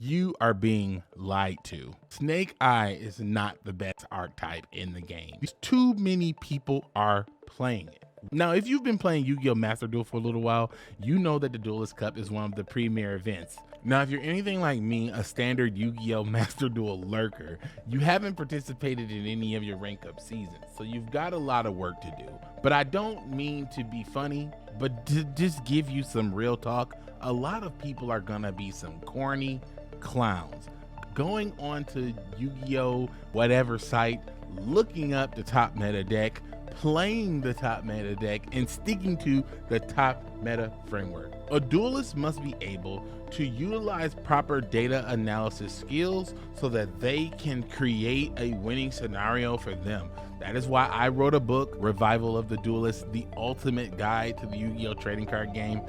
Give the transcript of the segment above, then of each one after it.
You are being lied to. Snake Eye is not the best archetype in the game. Too many people are playing it. Now, if you've been playing Yu-Gi-Oh! Master Duel for a little while, you know that the Duelist Cup is one of the premier events. Now, if you're anything like me, a standard Yu-Gi-Oh! Master Duel lurker, you haven't participated in any of your rank up seasons, so you've got a lot of work to do. But I don't mean to be funny, but to just give you some real talk, a lot of people are gonna be some corny clowns going on to Yu-Gi-Oh! Whatever site, looking up the top meta deck, playing the top meta deck, and sticking to the top meta framework. A duelist must be able to utilize proper data analysis skills so that they can create a winning scenario for them. That is why I wrote a book, Revival of the Duelist, the ultimate guide to the Yu-Gi-Oh! Trading card game.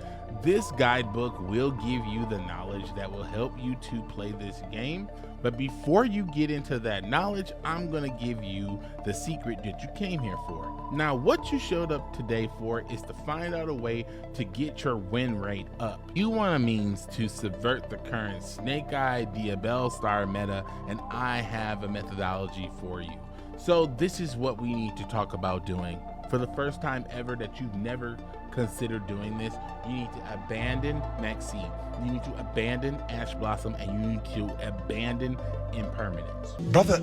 This guidebook will give you the knowledge that will help you to play this game. But before you get into that knowledge, I'm gonna give you the secret that you came here for. Now, what you showed up today for is to find out a way to get your win rate up. You want a means to subvert the current Snake Eye Diabell Star meta, and I have a methodology for you. So this is what we need to talk about doing. For the first time ever that you've never considered doing this, you need to abandon Maxi, you need to abandon Ash Blossom, and you need to abandon Impermanence. Brother,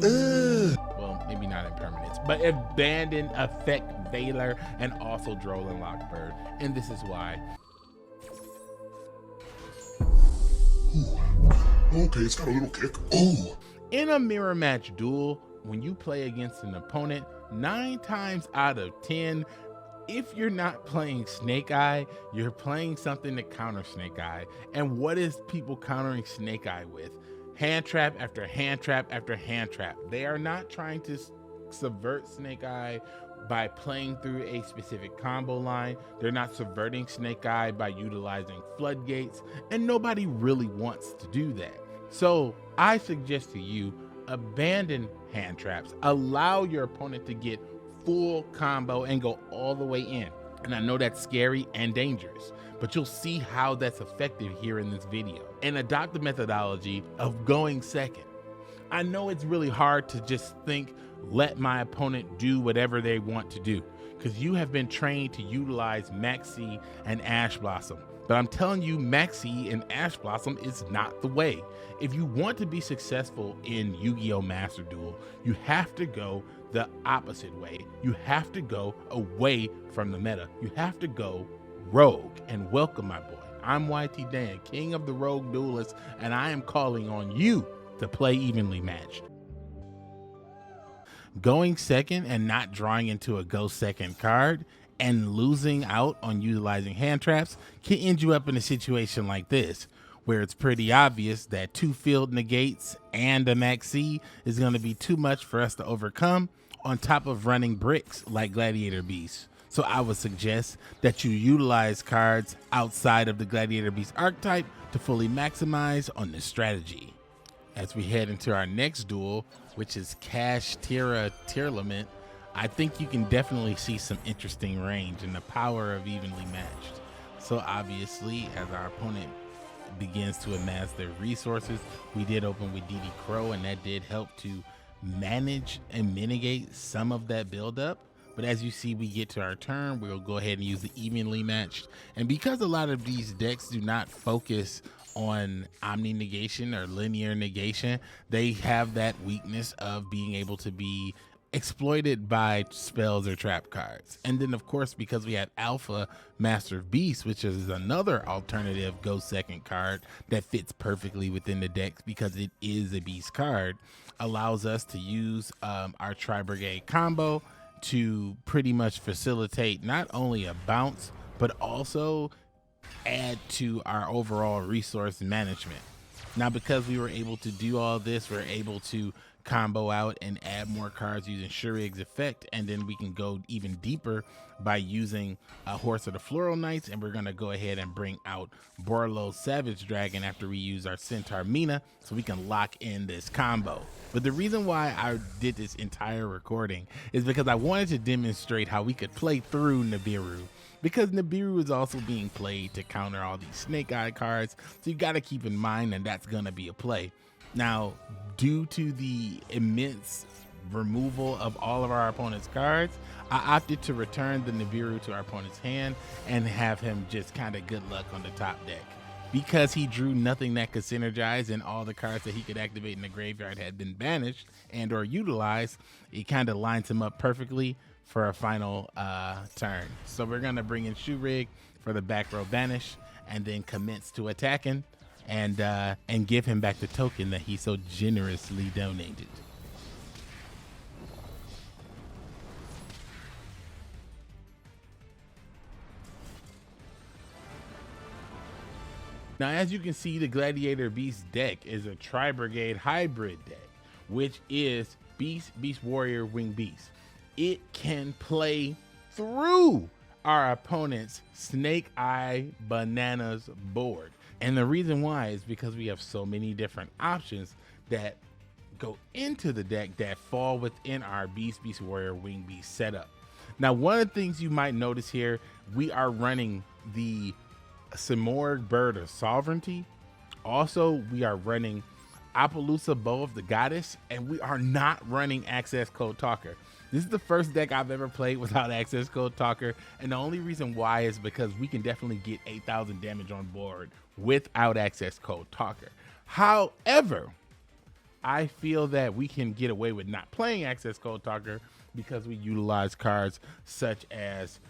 Well, maybe not Impermanence, but abandon Effect Veiler and also Droll and Lockbird. And this is why. ooh. Okay, it's got a little kick. Ooh. In a mirror match duel, when you play against an opponent, 9 times out of 10, if you're not playing Snake Eye, you're playing something to counter Snake Eye. And what is people countering Snake Eye with? Hand trap after hand trap after hand trap. They are not trying to subvert Snake Eye by playing through a specific combo line. They're not subverting Snake Eye by utilizing floodgates, and nobody really wants to do that. So I suggest to you, abandon hand traps, allow your opponent to get full combo and go all the way in. And I know that's scary and dangerous, but you'll see how that's effective here in this video. And adopt the methodology of going second. I know it's really hard to just think, let my opponent do whatever they want to do, because you have been trained to utilize Maxi and Ash Blossom. But I'm telling you, Maxi and Ash Blossom is not the way. If you want to be successful in Yu-Gi-Oh! Master Duel, you have to go the opposite way. You have to go away from the meta. You have to go rogue. And welcome, my boy. I'm YTDan, king of the rogue duelists, and I am calling on you to play evenly matched. Going second and not drawing into a go second card and losing out on utilizing hand traps can end you up in a situation like this, where it's pretty obvious that 2 field negates and a Maxi is going to be too much for us to overcome, on top of running bricks like Gladiator Beast. So I would suggest that you utilize cards outside of the Gladiator Beast archetype to fully maximize on this strategy. As we head into our next duel, which is Cash Tira Tierlament, I think you can definitely see some interesting range and the power of evenly matched. So obviously, as our opponent begins to amass their resources, we did open with DD Crow, and that did help to manage and mitigate some of that buildup. But as you see, we get to our turn, we'll go ahead and use the evenly matched. And because a lot of these decks do not focus on omni negation or linear negation, they have that weakness of being able to be exploited by spells or trap cards. And then of course, because we have Alpha Master of Beast, which is another alternative go second card that fits perfectly within the deck because it is a beast card, allows us to use our Tri-Brigade combo to pretty much facilitate not only a bounce, but also add to our overall resource management. Now, because we were able to do all this, we're able to combo out and add more cards using Shurig's effect, and then we can go even deeper by using a Horse of the Floral Knights, and we're going to go ahead and bring out Borlo's Savage Dragon after we use our Centaur Mina, so we can lock in this combo. But the reason why I did this entire recording is because I wanted to demonstrate how we could play through Nibiru because Nibiru is also being played to counter all these Snake Eye cards. So you got to keep in mind that that's going to be a play. Now, due to the immense removal of all of our opponent's cards, I opted to return the Nibiru to our opponent's hand and have him just kind of good luck on the top deck. Because he drew nothing that could synergize and all the cards that he could activate in the graveyard had been banished and or utilized, it kind of lines him up perfectly for a final turn. So we're going to bring in Shoe Rig for the back row banish and then commence to attacking and give him back the token that he so generously donated. Now, as you can see, the Gladiator Beast deck is a Tri-Brigade hybrid deck, which is Beast, Beast Warrior, Wing Beast. It can play through our opponent's Snake Eye Bananas board. And the reason why is because we have so many different options that go into the deck that fall within our Beast, Beast Warrior, Wing Beast setup. Now, one of the things you might notice here, we are running the Simorgh Bird of Sovereignty. Also, we are running Appaloosa Bow of the Goddess, and we are not running Access Code Talker. This is the first deck I've ever played without Access Code Talker, and the only reason why is because we can definitely get 8,000 damage on board without Access Code Talker. However, I feel that we can get away with not playing Access Code Talker because we utilize cards such as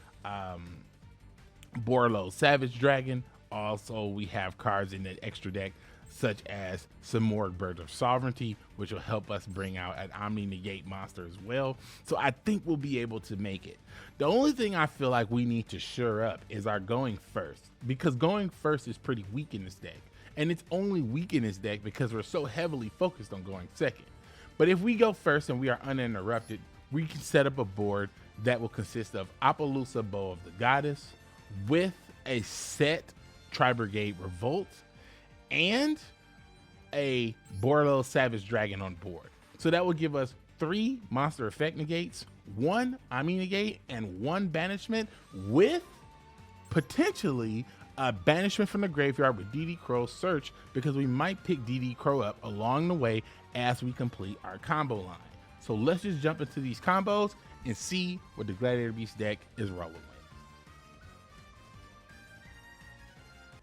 Borlo Savage Dragon. Also, we have cards in the extra deck such as Simorgh Bird of Sovereignty, which will help us bring out an Omni Negate monster as well. So I think we'll be able to make it. The only thing I feel like we need to shore up is our going first, because going first is pretty weak in this deck. And it's only weak in this deck because we're so heavily focused on going second. But if we go first and we are uninterrupted, we can set up a board that will consist of Appaloosa Bow of the Goddess with a set Tri-Brigade Revolt and a Borlo Savage Dragon on board. So that will give us 3 monster effect negates, 1 Omni negate, and 1 banishment, with potentially a banishment from the graveyard with DD Crow Search, because we might pick DD Crow up along the way as we complete our combo line. So let's just jump into these combos and see what the Gladiator Beast deck is rolling with.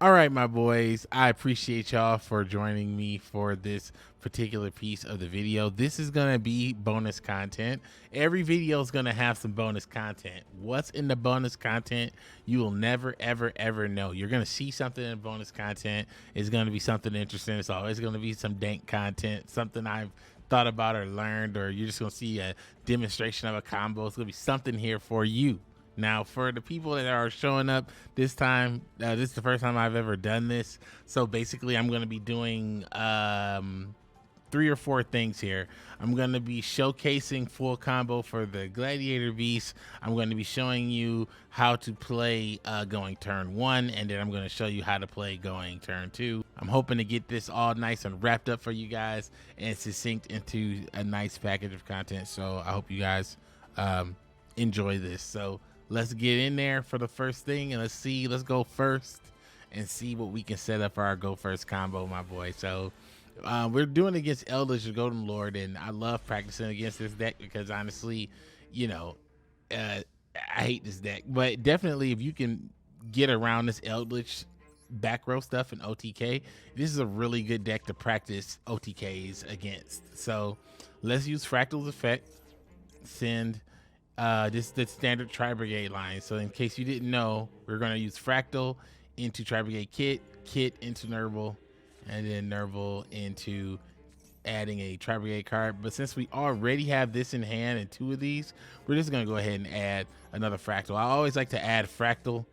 All right, my boys, I appreciate y'all for joining me for this particular piece of the video. This is going to be bonus content. Every video is going to have some bonus content. What's in the bonus content, you will never, ever, ever know. You're going to see something in bonus content. It's going to be something interesting. It's always going to be some dank content, something I've thought about or learned, or you're just going to see a demonstration of a combo. It's going to be something here for you. Now, for the people that are showing up this time, this is the first time I've ever done this. So basically, I'm going to be doing 3 or 4 things here. I'm going to be showcasing full combo for the Gladiator Beast. I'm going to be showing you how to play going turn 1, and then I'm going to show you how to play going turn 2. I'm hoping to get this all nice and wrapped up for you guys and succinct into a nice package of content. So I hope you guys enjoy this. So let's get in there for the first thing, and let's go first and see what we can set up for our go first combo, my boy. So we're doing against Eldritch the Golden Lord, and I love practicing against this deck because honestly, you know, I hate this deck, but definitely if you can get around this Eldritch back row stuff in OTK, this is a really good deck to practice OTKs against. So let's use Fractal's effect, send this is the standard Tri-Brigade line. So in case you didn't know, we're going to use Fractal into Tri-Brigade Kit into Nerval, and then Nerval into adding a Tri-Brigade card. But since we already have this in hand and 2 of these, we're just going to go ahead and add another Fractal. I always like to add Fractal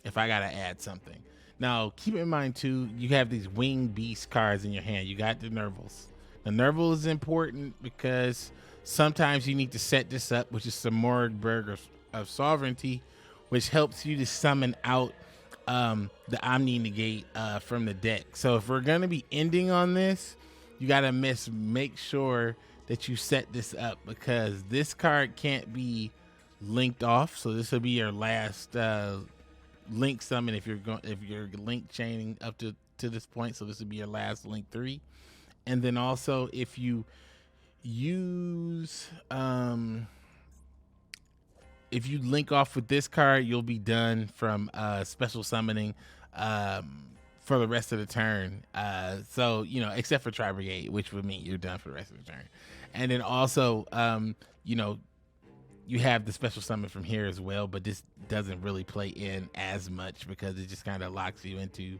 if I got to add something. Now, keep in mind too, you have these Wing Beast cards in your hand. You got the Nervals. The Nerval is important because sometimes you need to set this up, which is Simorgh Bird of Sovereignty, which helps you to summon out the Omni Negate from the deck. So if we're going to be ending on this, you got to make sure that you set this up, because this card can't be linked off. So this will be your last link summon if you're link chaining up to this point. So this would be your last link 3. And then also if you use if you link off with this card, you'll be done from special summoning for the rest of the turn. So, you know, except for Tri Brigade, which would mean you're done for the rest of the turn. And then also, you know, you have the special summon from here as well, but this doesn't really play in as much because it just kind of locks you into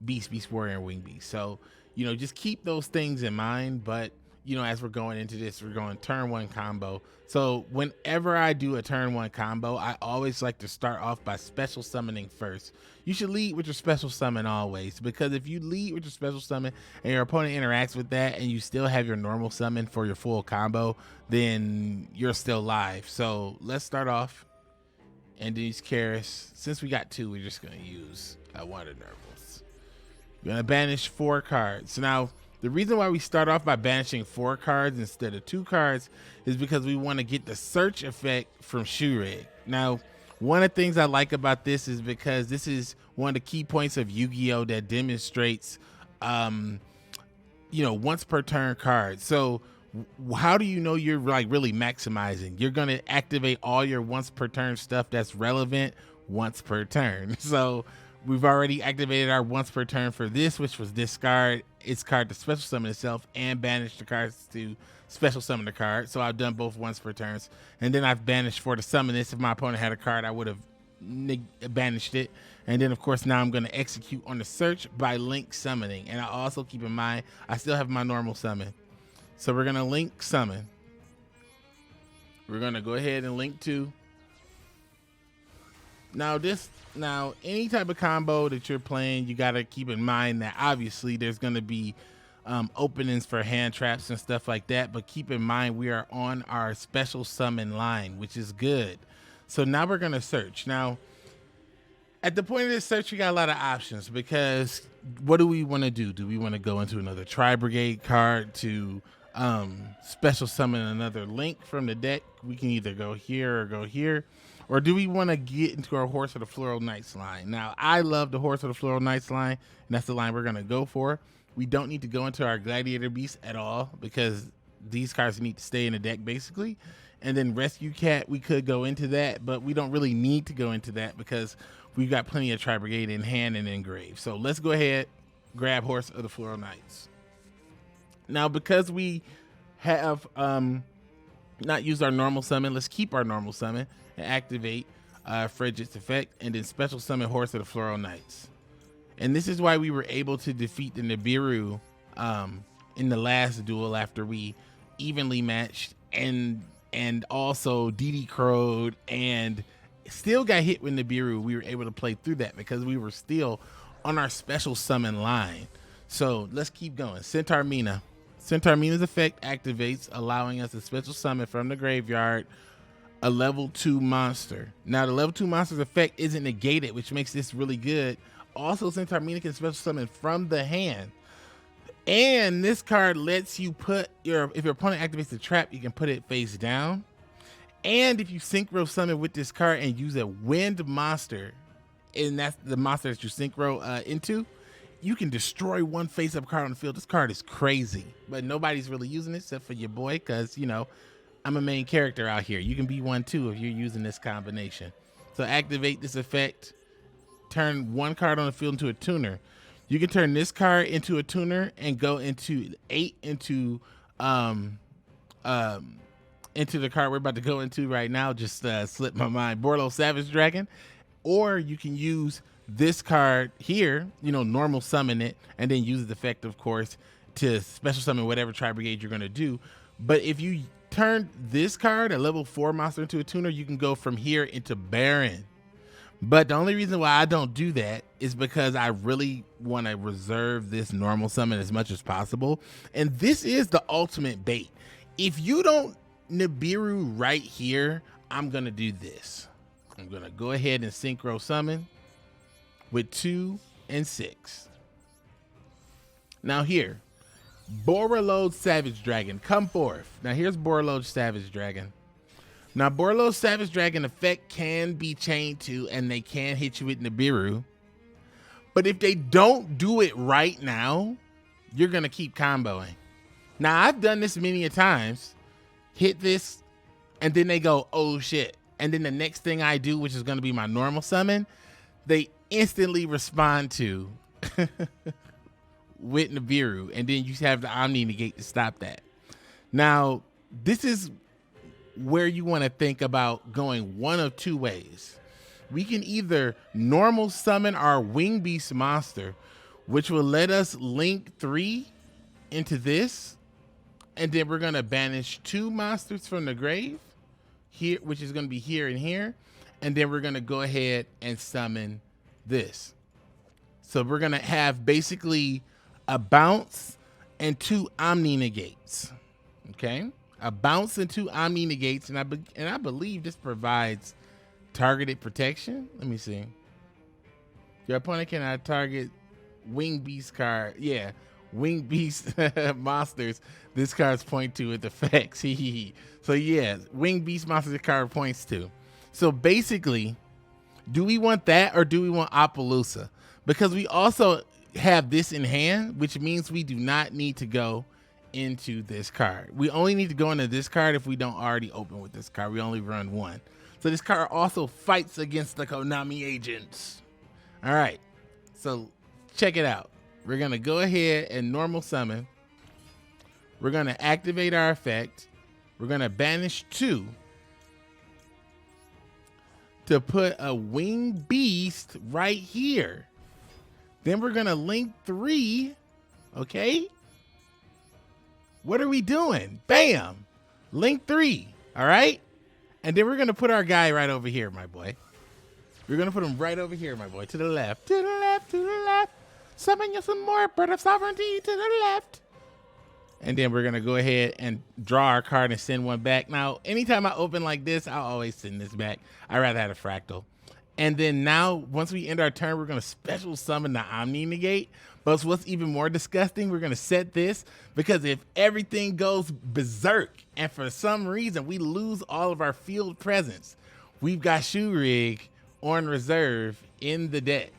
Beast Warrior, and Wing Beast. So, you know, just keep those things in mind. But, you know, as we're going into this, we're going turn 1 combo. So whenever I do a turn 1 combo, I always like to start off by special summoning first. You should lead with your special summon always, because if you lead with your special summon and your opponent interacts with that and you still have your normal summon for your full combo, then you're still live. So let's start off. And these Karis, since we got 2, we're just going to use one of the unravels. We're going to banish 4 cards. So now, the reason why we start off by banishing 4 cards instead of 2 cards is because we want to get the search effect from Shureg. Now, one of the things I like about this is because this is one of the key points of Yu-Gi-Oh! That demonstrates, you know, once per turn cards. So how do you know you're like really maximizing? You're going to activate all your once per turn stuff that's relevant once per turn. So we've already activated our once per turn for this, which was discard its card to special summon itself and banish the cards to special summon the card. So I've done both once per turns. And then I've banished for to summon this. If my opponent had a card, I would have banished it. And then, of course, now I'm going to execute on the search by link summoning. And I also keep in mind, I still have my normal summon. So we're going to link summon. We're going to go ahead and link to. Now, any type of combo that you're playing, you got to keep in mind that obviously there's going to be openings for hand traps and stuff like that. But keep in mind, we are on our special summon line, which is good. So now we're going to search. Now, at the point of this search, we got a lot of options because what do we want to do? Do we want to go into another Tri Brigade card to special summon another link from the deck? We can either go here or go here. Or do we want to get into our Horse of the Floral Knights line? Now, I love the Horse of the Floral Knights line, and that's the line we're going to go for. We don't need to go into our Gladiator Beast at all because these cards need to stay in the deck, basically. And then Rescue Cat, we could go into that, but we don't really need to go into that because we've got plenty of Tri Brigade in hand and engraved. So let's go ahead, grab Horse of the Floral Knights. Now, because we have not used our normal summon, let's keep our normal summon and activate Fredget's effect and then special summon Horse of the Floral Knights. And this is why we were able to defeat the Nibiru in the last duel after we evenly matched and also DD crowed and still got hit with Nibiru. We were able to play through that because we were still on our special summon line. So let's keep going. Centaur Mina. Centaur Mina's effect activates, allowing us to special summon from the graveyard a level 2 monster. Now the level 2 monster's effect isn't negated, which makes this really good. Also, Centaur Mina can special summon from the hand. And this card lets you put if your opponent activates the trap, you can put it face down. And if you synchro summon with this card and use a wind monster, and that's the monster that you synchro into, you can destroy one face-up card on the field. This card is crazy, but nobody's really using it except for your boy because, you know, I'm a main character out here. You can be one too if you're using this combination. So activate this effect. Turn one card on the field into a tuner. You can turn this card into a tuner and go into 8 into the card we're about to go into right now. Just slipped my mind. Borlo Savage Dragon. Or you can use this card here, you know, normal summon it, and then use the effect, of course, to special summon whatever Tri Brigade you're going to do. But if you turn this card, a level 4 monster, into a tuner, you can go from here into Baron. But the only reason why I don't do that is because I really want to reserve this normal summon as much as possible. And this is the ultimate bait. If you don't Nibiru right here, I'm going to do this. I'm going to go ahead and synchro summon with 2 and 6. Now here, Borreload Savage Dragon, come forth. Now here's Borreload Savage Dragon. Now, Borlo's Savage Dragon effect can be chained to, and they can hit you with Nibiru. But if they don't do it right now, you're going to keep comboing. Now, I've done this many a times. Hit this, and then they go, oh shit. And then the next thing I do, which is going to be my normal summon, they instantly respond to with Nibiru. And then you have the Omni Negate to stop that. Now, this is where you want to think about going one of two ways. We can either normal summon our Wing Beast monster, which will let us link 3 into this, and then we're going to banish 2 monsters from the grave here, which is going to be here and here, and then we're going to go ahead and summon this. So we're going to have basically a bounce and 2 Omni Negates. Okay, a bounce and 2 Omni Negates, and I believe this provides targeted protection. Let me see. Your opponent cannot target Wing Beast card. Yeah, Wing Beast monsters. This card's point to with effects. So yeah, Wing Beast monsters card points to. So basically, do we want that or do we want Appaloosa? Because we also have this in hand, which means we do not need to go into this card. We only need to go into this card if we don't already open with this card. We only run 1. So this card also fights against the Konami agents. All right, so check it out. We're going to go ahead and normal summon. We're going to activate our effect. We're going to banish 2 to put a Wing Beast right here. Then we're going to link 3. Okay. What are we doing? Bam. Link 3. All right. And then we're going to put our guy right over here, my boy. We're going to put him right over here, my boy. To the left. To the left. To the left. Summon you some more Bird of Sovereignty to the left. And then we're going to go ahead and draw our card and send one back. Now, anytime I open like this, I'll always send this back. I'd rather have a fractal. And then now, once we end our turn, we're going to special summon the Omni Negate. But what's even more disgusting, we're going to set this because if everything goes berserk and for some reason we lose all of our field presence, we've got Shoe Rig on reserve in the deck.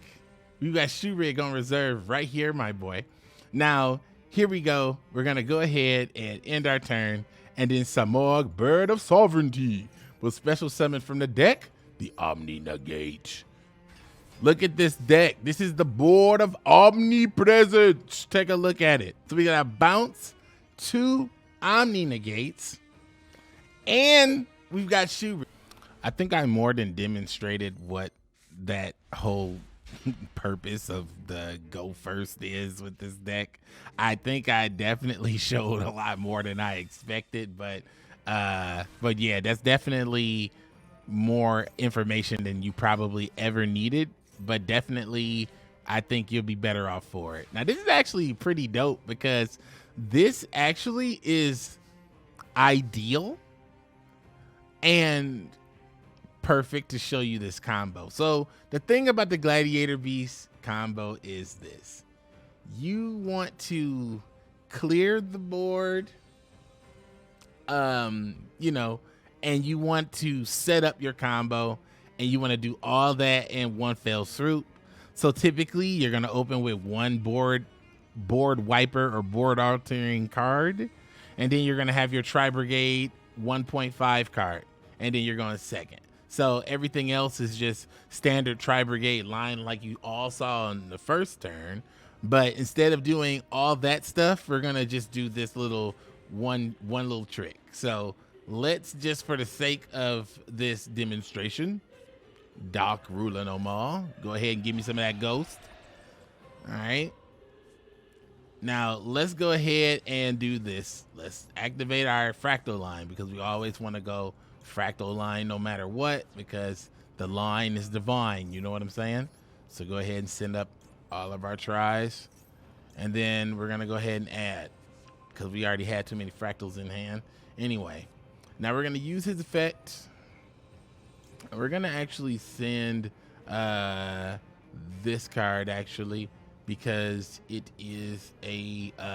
We've got Shoe Rig on reserve right here, my boy. Now, here we go. We're going to go ahead and end our turn. And then Samog, Bird of Sovereignty, will special summon from the deck the Omni Negate. Look at this deck. This is the board of omnipresence. Take a look at it. So we got a bounce, 2 Omni Negates, and we've got Shoe Rig. I think I more than demonstrated what that whole purpose of the go first is with this deck. I think I definitely showed a lot more than I expected, but yeah, that's definitely more information than you probably ever needed, but definitely I think you'll be better off for it. Now, this is actually pretty dope because this actually is ideal and perfect to show you this combo. So the thing about the Gladiator Beast combo is this. You want to clear the board, you know, and you want to set up your combo, and you want to do all that in one fell swoop. So typically you're going to open with 1 board wiper or board altering card, and then you're going to have your Tri-Brigade 1.5 card, and then you're going second. So everything else is just standard Tri-Brigade line like you all saw on the first turn. But instead of doing all that stuff, we're going to just do this little one little trick. So let's just, for the sake of this demonstration, Doc Ruler no more. Go ahead and give me some of that ghost. All right. Now let's go ahead and do this. Let's activate our fractal line because we always want to go fractal line no matter what, because the line is divine. You know what I'm saying? So go ahead and send up all of our tries. And then we're going to go ahead and add because we already had too many fractals in hand. Anyway, now we're going to use his effect. We're going to actually send this card actually because it is the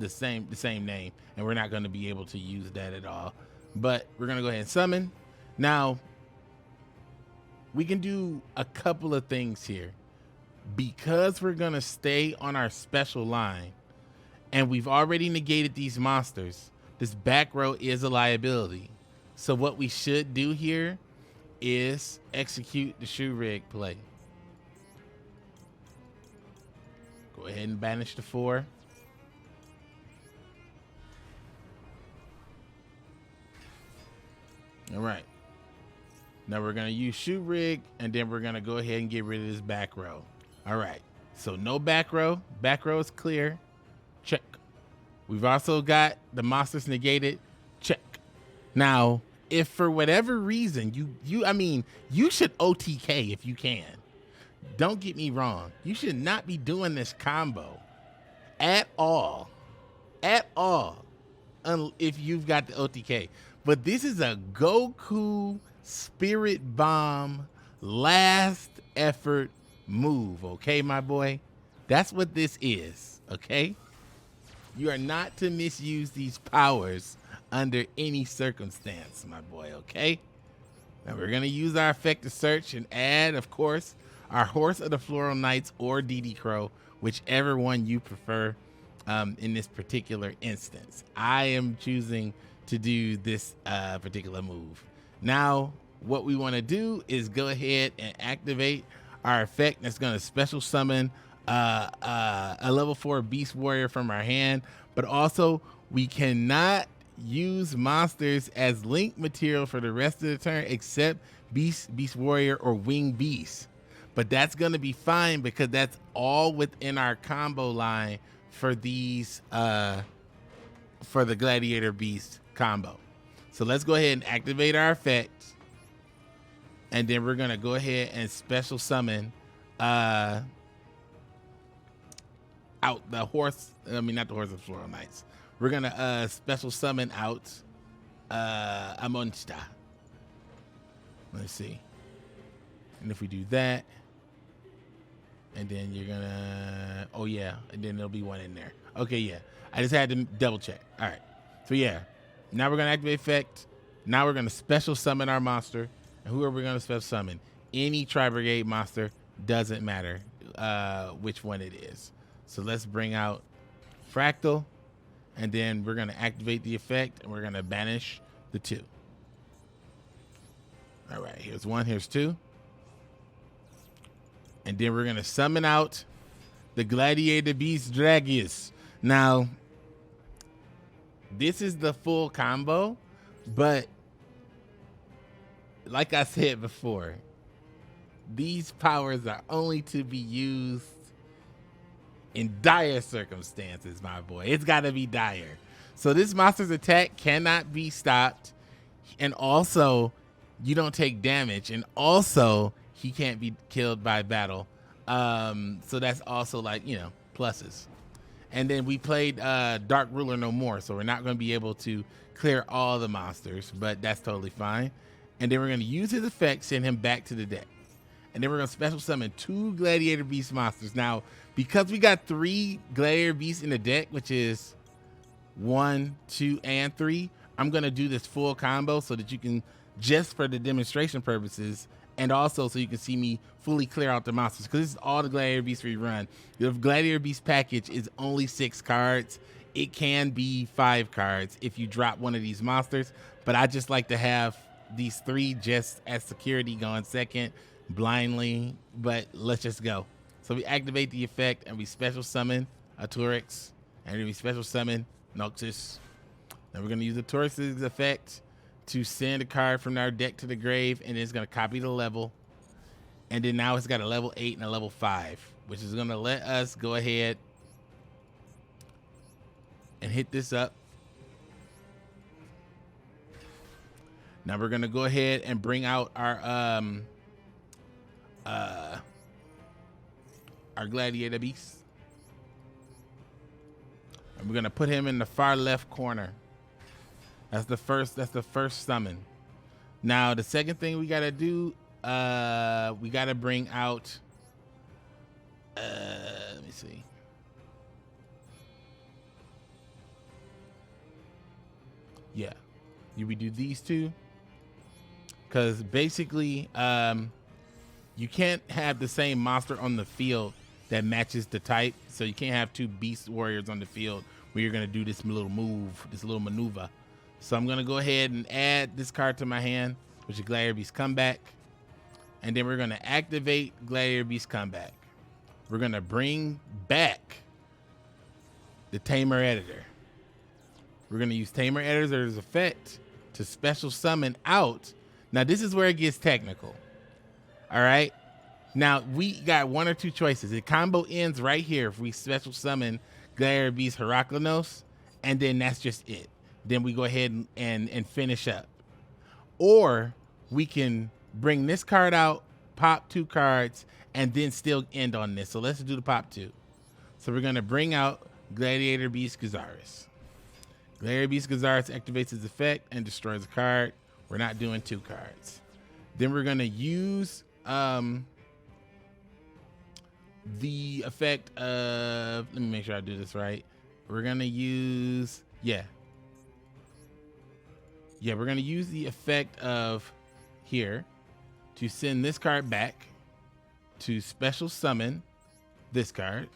same name, and we're not going to be able to use that at all. but we're gonna go ahead and summon. Now we can do a couple of things here because we're gonna stay on our special line, and we've already negated these monsters. This back row is a liability. So what we should do here is execute the shoe rig play. Go ahead and banish the 4. All right. Now we're going to use shoe rig, and then we're going to go ahead and get rid of this back row. All right. So no back row. Back row is clear. Check. We've also got the monsters negated. Check. Now, if for whatever reason you should OTK if you can. Don't get me wrong. You should not be doing this combo at all. At all. If you've got the OTK. But this is a Goku Spirit Bomb last effort move, okay, my boy? That's what this is, okay? You are not to misuse these powers under any circumstance, my boy, okay? Now we're gonna use our effect to search and add, of course, our Horse of the Floral Knights or DD Crow, whichever one you prefer in this particular instance. I am choosing to do this particular move. Now, what we wanna do is go ahead and activate our effect that's gonna special summon a level 4 Beast Warrior from our hand, but also we cannot use monsters as link material for the rest of the turn except Beast Warrior, or Wing Beast. But that's gonna be fine because that's all within our combo line for these for the Gladiator Beast combo. So let's go ahead and activate our effect, and then we're gonna go ahead and special summon out the horse. I mean, not the Horse of Floral Knights. We're gonna special summon out a monster. Let's see. And if we do that, and then you're gonna, oh yeah, and then there'll be one in there. Okay, yeah. I just had to double check. All right. So yeah, now we're gonna activate effect. Now we're gonna special summon our monster. And who are we gonna special summon? Any Tri-Brigade monster, doesn't matter which one it is. So let's bring out Fractal, and then we're gonna activate the effect, and we're gonna banish the 2. All right, here's 1, here's 2. And then we're gonna summon out the Gladiator Beast Dragius. Now, this is the full combo, but like I said before, these powers are only to be used in dire circumstances, my boy. It's gotta be dire. So this monster's attack cannot be stopped, and also you don't take damage, and also he can't be killed by battle. So that's also, like, you know, pluses. And then we played Dark Ruler no more, so we're not going to be able to clear all the monsters, but that's totally fine. And then we're going to use his effect, send him back to the deck. And then we're going to special summon 2 Gladiator Beast monsters. Now, because we got 3 Gladiator Beasts in the deck, which is 1, 2, and 3, I'm going to do this full combo so that you can, just for the demonstration purposes, and also so you can see me fully clear out the monsters, because this is all the Gladiator Beast we run. The Gladiator Beast package is only 6 cards. It can be 5 cards if you drop one of these monsters, but I just like to have these 3 just as security going second blindly. But let's just go. So we activate the effect, and we special summon a Torix, and then we special summon Noxus. Then we're going to use the Torix's effect to send a card from our deck to the grave, and it's going to copy the level. And then now it's got a level 8 and a level 5, which is going to let us go ahead and hit this up. Now we're going to go ahead and bring out our Gladiator Beast. And we're going to put him in the far left corner. That's the first summon. Now the second thing we gotta do, we gotta bring out, let me see. Yeah. We do these two because basically you can't have the same monster on the field that matches the type. So you can't have two beast warriors on the field where you're going to do this little move, this little maneuver. So I'm going to go ahead and add this card to my hand, which is Gladiator Beast Comeback. And then we're going to activate Gladiator Beast Comeback. We're going to bring back the Tamer Editor. We're going to use Tamer Editor's effect to special summon out. Now, this is where it gets technical. All right. Now, we got one or two choices. The combo ends right here if we special summon Gladiator Beast Heraclinos, and then that's just it. Then we go ahead and finish up. Or we can bring this card out, pop 2 cards, and then still end on this. So let's do the pop 2. So we're going to bring out Gladiator Beast Gazaris. Gladiator Beast Gazaris activates his effect and destroys a card. We're not doing 2 cards. Then we're going to use the effect of, let me make sure I do this right. We're going to use, we're going to use the effect of here to send this card back to special summon this card.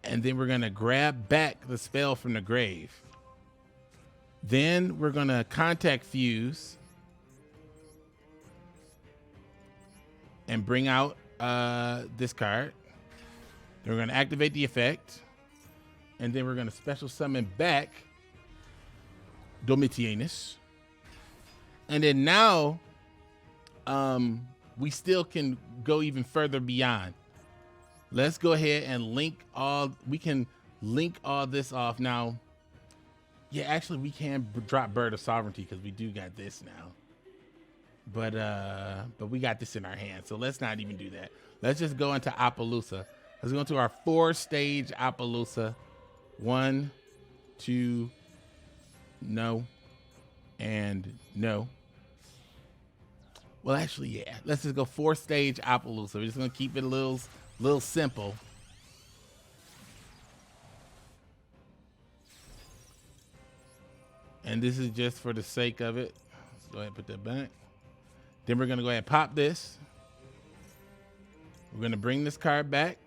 And then we're going to grab back the spell from the grave. Then we're going to contact fuse and bring out this card. Then we're going to activate the effect. And then we're going to special summon back Domitianus. And then now we still can go even further beyond. Let's go ahead and we can link all this off now. Yeah, actually we can drop Bird of Sovereignty because we do got this now. But we got this in our hand, so let's not even do that. Let's just go into Appaloosa. Let's go into our 4-stage Appaloosa. 1, 2, no, and no. Well, actually, yeah. Let's just go 4-stage Appaloosa. We're just gonna keep it a little simple. And this is just for the sake of it. Let's go ahead and put that back. Then we're gonna go ahead and pop this. We're gonna bring this card back.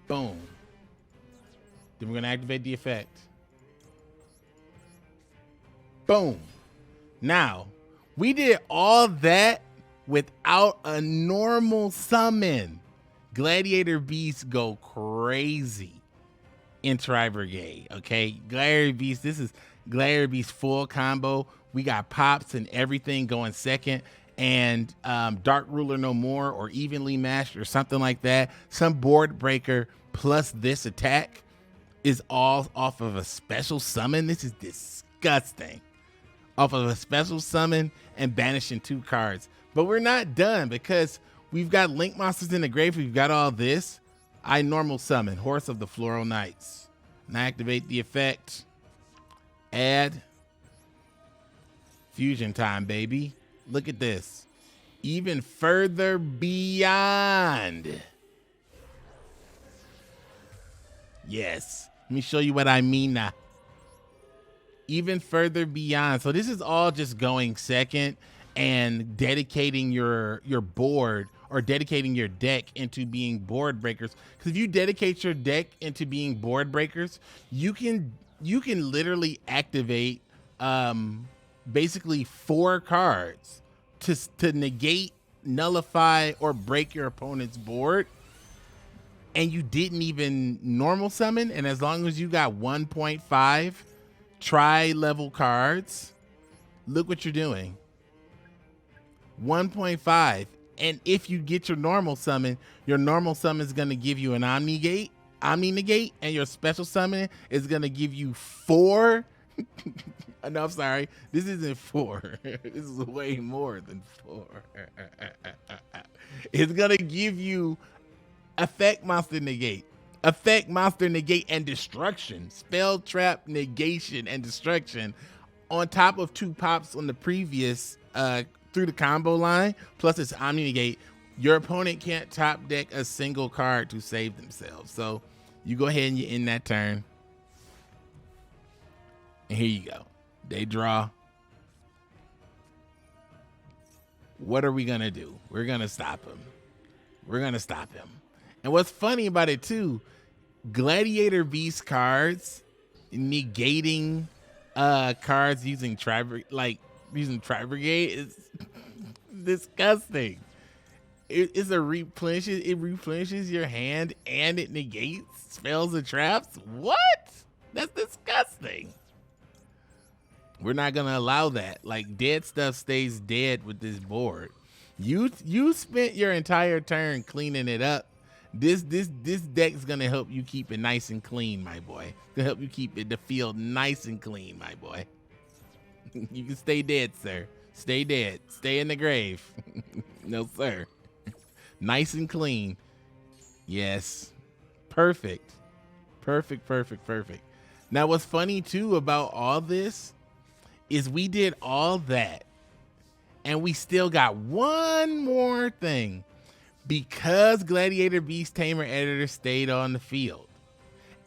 Boom. Then we're gonna activate the effect. Boom. Now, we did all that without a normal summon. Gladiator beasts go crazy in Tri-Brigade, okay? Gladiator beasts, this is Gladiator beast full combo. We got pops and everything going second, and Dark Ruler No More or Evenly Matched or something like that. Some board breaker plus this attack is all off of a special summon. This is disgusting. Off of a special summon and banishing 2 cards. But we're not done because we've got Link Monsters in the grave. We've got all this. I normal summon Horse of the Floral Knights. And I activate the effect. Add. Fusion time, baby. Look at this. Even further beyond. Yes. Let me show you what I mean now. Even further beyond. So this is all just going second and dedicating your board or dedicating your deck into being board breakers. Because if you dedicate your deck into being board breakers, you can literally activate basically 4 cards to negate, nullify, or break your opponent's board. And you didn't even normal summon. And as long as you got 1.5 tri-level cards, look what you're doing. 1.5. And if you get your normal summon is going to give you an Omni Negate, and your special summon is going to give you 4. No, I'm sorry. This isn't 4. This is way more than 4. It's going to give you Effect Monster Negate. Effect Monster Negate and Destruction. Spell Trap Negation and Destruction on top of 2 pops on the previous through the combo line, plus it's Omni Negate. Your opponent can't top deck a single card to save themselves. So you go ahead and you end that turn. And here you go. They draw. What are we going to do? We're going to stop him. We're going to stop him. And what's funny about it too, Gladiator Beast cards negating cards using using Tri-Brigade is disgusting. It replenishes your hand and it negates spells and traps. What? That's disgusting. We're not gonna allow that. Like, dead stuff stays dead with this board. You spent your entire turn cleaning it up. This deck is gonna help you keep it nice and clean, my boy. It's gonna help you keep the field nice and clean, my boy. You can stay dead, sir. Stay dead. Stay in the grave. No, sir. Nice and clean. Yes. Perfect. Perfect, perfect, perfect. Now, what's funny too about all this is we did all that and we still got one more thing. Because Gladiator Beast Tamer Editor stayed on the field.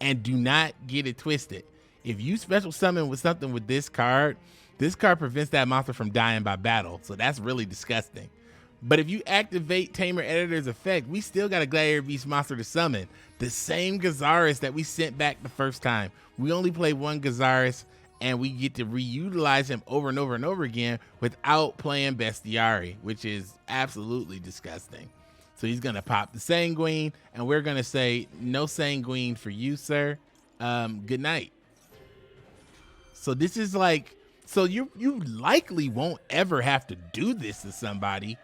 And do not get it twisted. If you special summon with something with this card prevents that monster from dying by battle. So that's really disgusting. But if you activate Tamer Editor's effect, we still got a Gladiator Beast monster to summon. The same Gazaris that we sent back the first time. We only play one Gazaris and we get to reutilize him over and over and over again without playing Bestiari, which is absolutely disgusting. So he's going to pop the Sanguine, and we're going to say, no Sanguine for you, sir. Good night. So this is like, so you likely won't ever have to do this to somebody,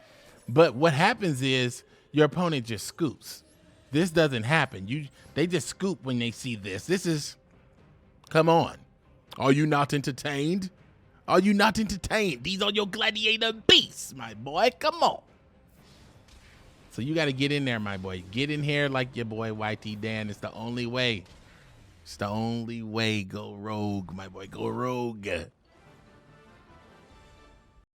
but what happens is your opponent just scoops. This doesn't happen. They just scoop when they see this. This is, come on. Are you not entertained? Are you not entertained? These are your Gladiator Beasts, my boy. Come on. So you got to get in there, my boy. Get in here like your boy YTDan. It's the only way. It's the only way. Go rogue, my boy. Go rogue.